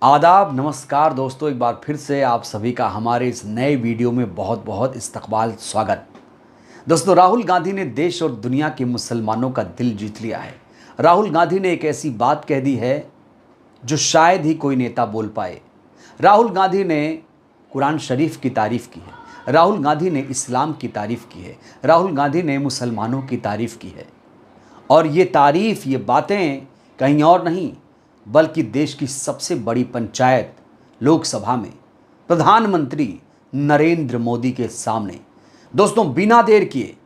आदाब नमस्कार दोस्तों, एक बार फिर से आप सभी का हमारे इस नए वीडियो में बहुत बहुत इस्तकबाल स्वागत। दोस्तों, राहुल गांधी ने देश और दुनिया के मुसलमानों का दिल जीत लिया है। राहुल गांधी ने एक ऐसी बात कह दी है जो शायद ही कोई नेता बोल पाए। राहुल गांधी ने कुरान शरीफ की तारीफ़ की है, राहुल गांधी ने इस्लाम की तारीफ़ की है, राहुल गांधी ने मुसलमानों की तारीफ़ की है। और ये तारीफ़, ये बातें कहीं और नहीं बल्कि देश की सबसे बड़ी पंचायत लोकसभा में प्रधानमंत्री नरेंद्र मोदी के सामने। दोस्तों, बिना देर किए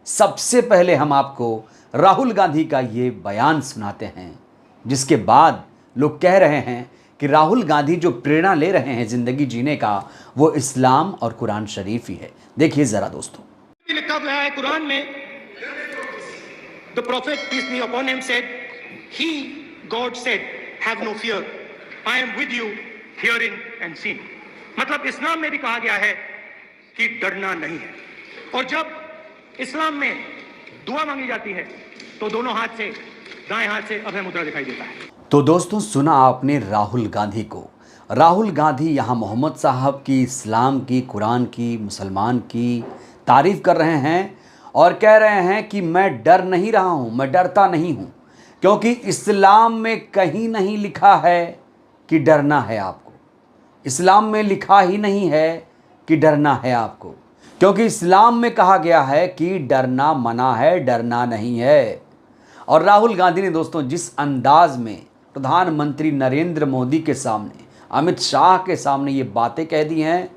सबसे पहले हम आपको राहुल गांधी का ये बयान सुनाते हैं, जिसके बाद लोग कह रहे हैं कि राहुल गांधी जो प्रेरणा ले रहे हैं ज़िंदगी जीने का, वो इस्लाम और कुरान शरीफ ही है। देखिए ज़रा दोस्तों। लिखा हुआ है कुरान में, the prophet peace be upon him said, he God said, have no fear, I am with you, hearing and seeing। मतलब इस्लाम में भी कहा गया है कि डरना नहीं है। और जब इस्लाम में दुआ मांगी जाती है तो दोनों हाथ से, दाएं हाथ से अभय मुद्रा दिखाई देता है। तो दोस्तों, सुना आपने राहुल गांधी को। राहुल गांधी यहाँ मोहम्मद साहब की, इस्लाम की, कुरान की, मुसलमान की तारीफ़ कर रहे हैं और कह रहे हैं कि मैं डर नहीं रहा हूँ, मैं डरता नहीं हूँ, क्योंकि इस्लाम में कहीं नहीं लिखा है कि डरना है आपको। इस्लाम में लिखा ही नहीं है कि डरना है आपको, क्योंकि इस्लाम में कहा गया है कि डरना मना है, डरना नहीं है। और राहुल गांधी ने दोस्तों जिस अंदाज में प्रधानमंत्री नरेंद्र मोदी के सामने, अमित शाह के सामने ये बातें कह दी हैं,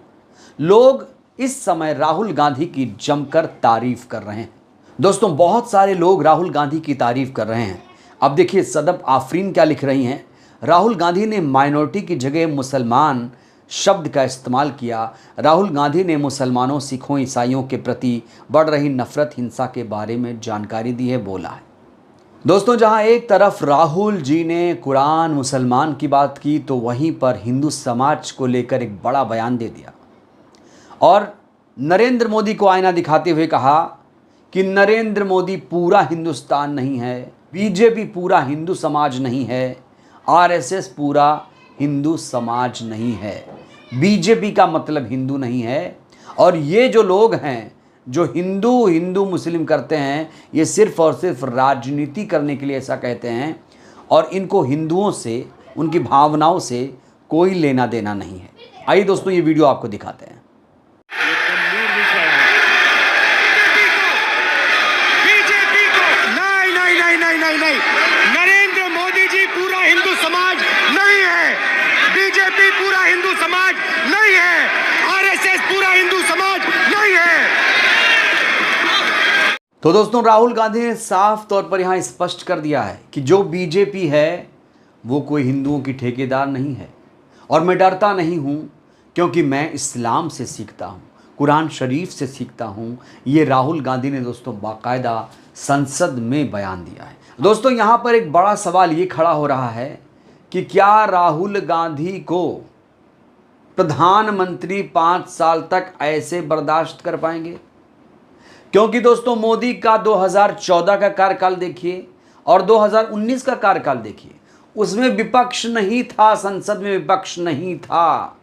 लोग इस समय राहुल गांधी की जमकर तारीफ़ कर रहे हैं। दोस्तों, बहुत सारे लोग राहुल गांधी की तारीफ़ कर रहे हैं। अब देखिए सदब आफरीन क्या लिख रही हैं। राहुल गांधी ने माइनॉरिटी की जगह मुसलमान शब्द का इस्तेमाल किया। राहुल गांधी ने मुसलमानों, सिखों, ईसाइयों के प्रति बढ़ रही नफरत, हिंसा के बारे में जानकारी दी है, बोला है। दोस्तों, जहां एक तरफ राहुल जी ने कुरान, मुसलमान की बात की, तो वहीं पर हिंदू समाज को लेकर एक बड़ा बयान दे दिया और नरेंद्र मोदी को आईना दिखाते हुए कहा कि नरेंद्र मोदी पूरा हिंदुस्तान नहीं है, बीजेपी पूरा हिंदू समाज नहीं है, आरएसएस पूरा हिंदू समाज नहीं है, बीजेपी का मतलब हिंदू नहीं है। और ये जो लोग हैं जो हिंदू हिंदू मुस्लिम करते हैं, ये सिर्फ़ और सिर्फ राजनीति करने के लिए ऐसा कहते हैं और इनको हिंदुओं से, उनकी भावनाओं से कोई लेना देना नहीं है। आइए दोस्तों, ये वीडियो आपको दिखाते हैं। नरेंद्र मोदी जी पूरा हिंदू समाज नहीं है, बीजेपी पूरा हिंदू समाज नहीं है, आरएसएस पूरा हिंदू समाज नहीं है। तो दोस्तों, राहुल गांधी ने साफ तौर पर यहाँ स्पष्ट कर दिया है कि जो बीजेपी है वो कोई हिंदुओं की ठेकेदार नहीं है। और मैं डरता नहीं हूँ क्योंकि मैं इस्लाम से सीखता हूँ, कुरान शरीफ से सीखता हूँ। ये राहुल गांधी ने दोस्तों बाकायदा संसद में बयान दिया है। दोस्तों, यहाँ पर एक बड़ा सवाल ये खड़ा हो रहा है कि क्या राहुल गांधी को प्रधानमंत्री 5 साल तक ऐसे बर्दाश्त कर पाएंगे? क्योंकि दोस्तों, मोदी का 2014 का कार्यकाल देखिए और 2019 का कार्यकाल देखिए, उसमें विपक्ष नहीं था, संसद में विपक्ष नहीं था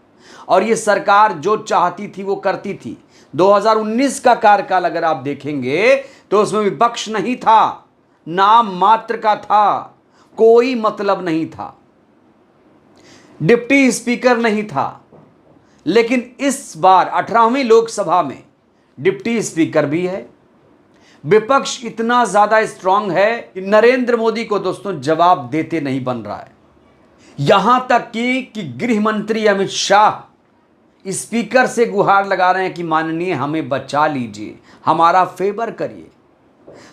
और ये सरकार जो चाहती थी वो करती थी। 2019 का कार्यकाल अगर आप देखेंगे तो उसमें विपक्ष नहीं था, नाम मात्र का था, कोई मतलब नहीं था, डिप्टी स्पीकर नहीं था। लेकिन इस बार 18वीं लोकसभा में डिप्टी स्पीकर भी है, विपक्ष इतना ज्यादा स्ट्रांग है कि नरेंद्र मोदी को दोस्तों जवाब देते नहीं बन रहा है। यहां तक कि गृह मंत्री अमित शाह स्पीकर से गुहार लगा रहे हैं कि माननीय हमें बचा लीजिए, हमारा फेवर करिए।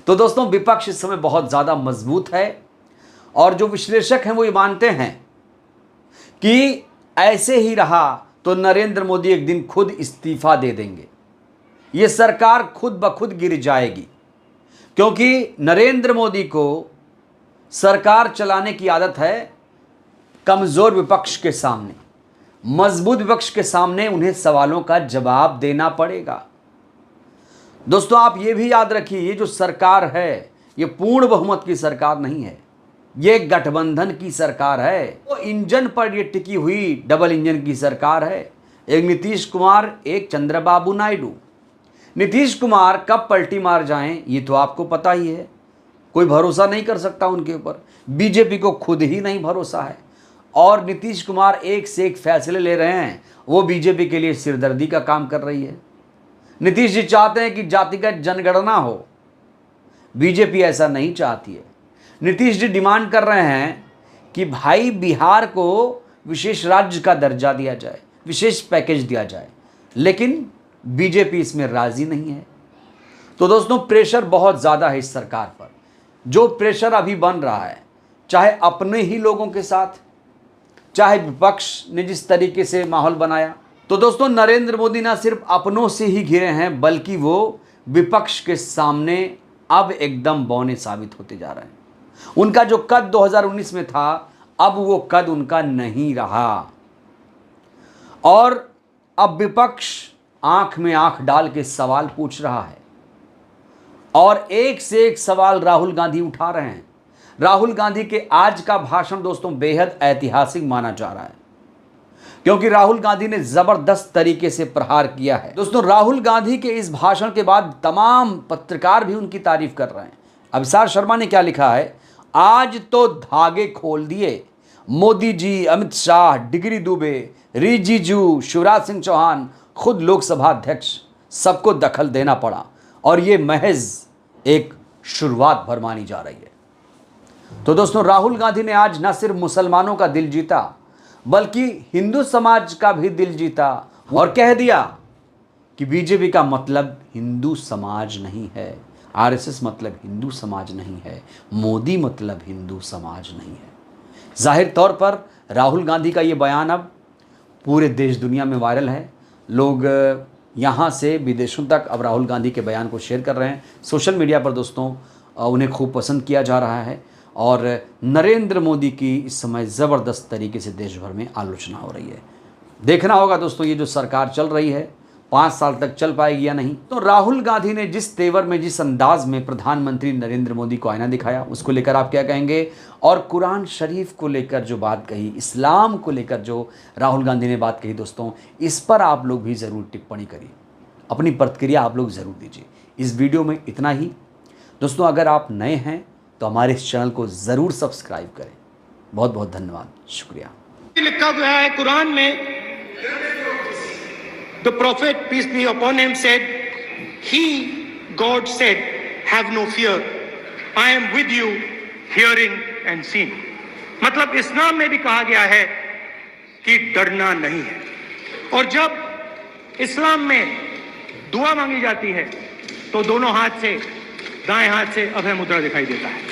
तो दोस्तों, विपक्ष इस समय बहुत ज़्यादा मजबूत है और जो विश्लेषक हैं वो ये मानते हैं कि ऐसे ही रहा तो नरेंद्र मोदी एक दिन खुद इस्तीफा दे देंगे, ये सरकार खुद ब खुद गिर जाएगी। क्योंकि नरेंद्र मोदी को सरकार चलाने की आदत है कमज़ोर विपक्ष के सामने, मजबूत विपक्ष के सामने उन्हें सवालों का जवाब देना पड़ेगा। दोस्तों, आप ये भी याद रखिए, ये जो सरकार है ये पूर्ण बहुमत की सरकार नहीं है, ये गठबंधन की सरकार है, वो इंजन पर ये टिकी हुई डबल इंजन की सरकार है। एक नीतीश कुमार, एक चंद्रबाबू नायडू। नीतीश कुमार कब पलटी मार जाएं ये तो आपको पता ही है, कोई भरोसा नहीं कर सकता उनके ऊपर। बीजेपी को खुद ही नहीं भरोसा है और नीतीश कुमार एक से एक फैसले ले रहे हैं, वो बीजेपी के लिए सिरदर्दी का काम कर रही है। नीतीश जी चाहते हैं कि जातिगत जनगणना हो, बीजेपी ऐसा नहीं चाहती है। नीतीश जी डिमांड कर रहे हैं कि भाई बिहार को विशेष राज्य का दर्जा दिया जाए, विशेष पैकेज दिया जाए, लेकिन बीजेपी इसमें राजी नहीं है। तो दोस्तों प्रेशर बहुत ज़्यादा है इस सरकार पर। जो प्रेशर अभी बन रहा है, चाहे अपने ही लोगों के साथ, चाहे विपक्ष ने जिस तरीके से माहौल बनाया, तो दोस्तों नरेंद्र मोदी ना सिर्फ अपनों से ही घिरे हैं बल्कि वो विपक्ष के सामने अब एकदम बौने साबित होते जा रहे हैं। उनका जो कद 2019 में था, अब वो कद उनका नहीं रहा और अब विपक्ष आंख में आंख डाल के सवाल पूछ रहा है और एक से एक सवाल राहुल गांधी उठा रहे हैं। राहुल गांधी के आज का भाषण दोस्तों बेहद ऐतिहासिक माना जा रहा है क्योंकि राहुल गांधी ने जबरदस्त तरीके से प्रहार किया है। दोस्तों राहुल गांधी के इस भाषण के बाद तमाम पत्रकार भी उनकी तारीफ कर रहे हैं। अभिसार शर्मा ने क्या लिखा है, आज तो धागे खोल दिए मोदी जी, अमित शाह, डिग्री दुबे, रिजिजू, शिवराज सिंह चौहान, खुद लोकसभा अध्यक्ष, सबको दखल देना पड़ा और ये महज एक शुरुआत भर मानी जा रही है। तो दोस्तों राहुल गांधी ने आज न सिर्फ मुसलमानों का दिल जीता बल्कि हिंदू समाज का भी दिल जीता और कह दिया कि बीजेपी का मतलब हिंदू समाज नहीं है, आरएसएस मतलब हिंदू समाज नहीं है, मोदी मतलब हिंदू समाज नहीं है। जाहिर तौर पर राहुल गांधी का ये बयान अब पूरे देश दुनिया में वायरल है। लोग यहाँ से विदेशों तक अब राहुल गांधी के बयान को शेयर कर रहे हैं। सोशल मीडिया पर दोस्तों उन्हें खूब पसंद किया जा रहा है और नरेंद्र मोदी की इस समय ज़बरदस्त तरीके से देश भर में आलोचना हो रही है। देखना होगा दोस्तों ये जो सरकार चल रही है 5 साल तक चल पाएगी या नहीं। तो राहुल गांधी ने जिस तेवर में, जिस अंदाज में प्रधानमंत्री नरेंद्र मोदी को आईना दिखाया, उसको लेकर आप क्या कहेंगे? और कुरान शरीफ को लेकर जो बात कही, इस्लाम को लेकर जो राहुल गांधी ने बात कही दोस्तों, इस पर आप लोग भी ज़रूर टिप्पणी करिए, अपनी प्रतिक्रिया आप लोग ज़रूर दीजिए। इस वीडियो में इतना ही दोस्तों। अगर आप नए हैं तो हमारे इस चैनल को ज़रूर सब्सक्राइब करें। बहुत बहुत धन्यवाद, शुक्रिया। लिखा गया है कुरान में, The prophet, peace be upon him, said, He, God said, have no fear. I am with you, hearing and seeing. मतलब इस्लाम में भी कहा गया है कि डरना नहीं है। और जब इस्लाम में दुआ मांगी जाती है तो दोनों हाथ से, दाएं हाथ से अभय मुद्रा दिखाई देता है।